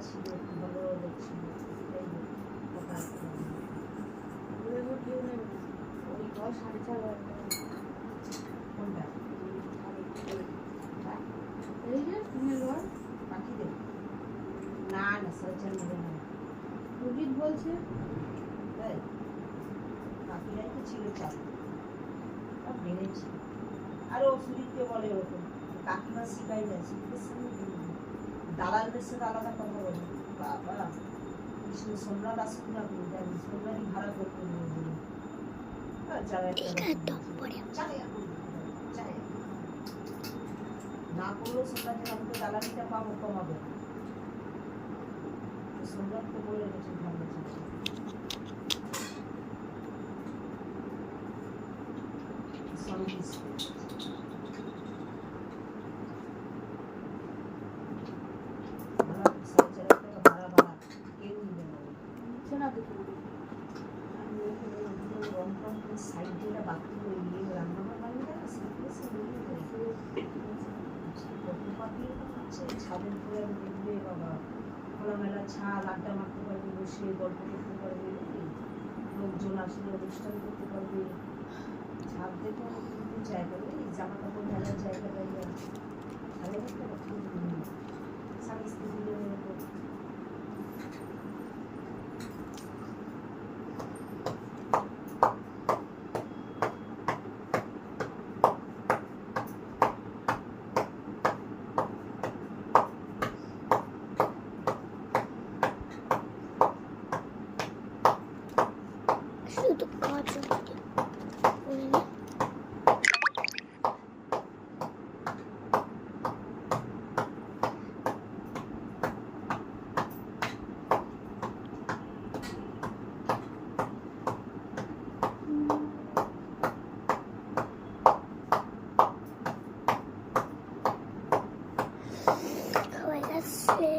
ছিল, ভালো ছিল, এটাই কথা। ওই 4.5 কোনটা? এই যে তুমি ঘর পাখিদের? না না, সরচার নেবে না। অজিত বলছে তাই পাখিরাই তো ছিল চাপ, বেড়েছে। আর ও সুদীপকে বলে ওরকম, কাকিমা শিখাই না, সুদীপের সঙ্গে দালালদের সাথে আলাদা কথা বলে। বাবা কৃষ্ণ সম্রাট আসুক না, জানি সম্রাটই ভাড়া করতে নিয়ে যারা না করলেও সম্রাটের আমাকে দালালিটা পাবো, কমাবে। সম্রাটকে বলে রেখেছে ভালো সঙ্গীত সাইডে বাথরুম রান্নাঘর বানিয়ে ছাদের উপরে দেখবে বাবা, খোলামেলা ছাদ, আড্ডা মারতে পারবে, বসে গল্প করতে পারবে, লোকজন আসলে অনুষ্ঠান করতে পারবে। ছাদ দেখে কিন্তু জায়গা নেই, জামা কাপড় মেলার জায়গা জায়গা ভালো একটা স্বামী স্ত্রী মিলে শুধু কাজ হয়ে যাচ্ছে।